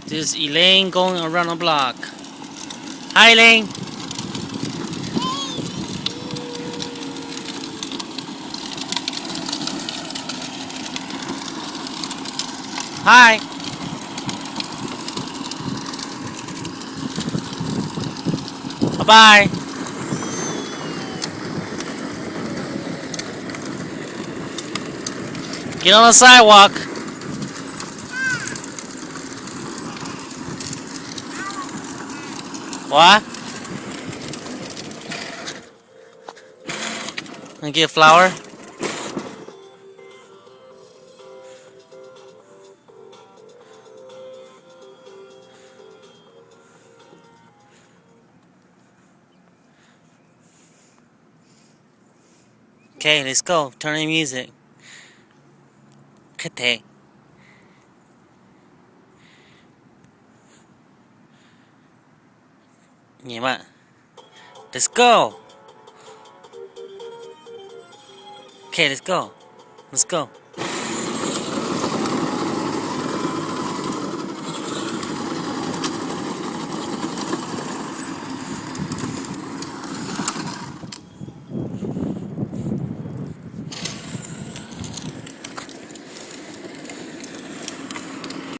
This is Elaine going around the block. Hi, Elaine. Hi. Bye-bye. Get on the sidewalk. What? And get a flower? Okay, let's go. Turn the music. Kate. Yeah, let's go. Okay, let's go. Let's go.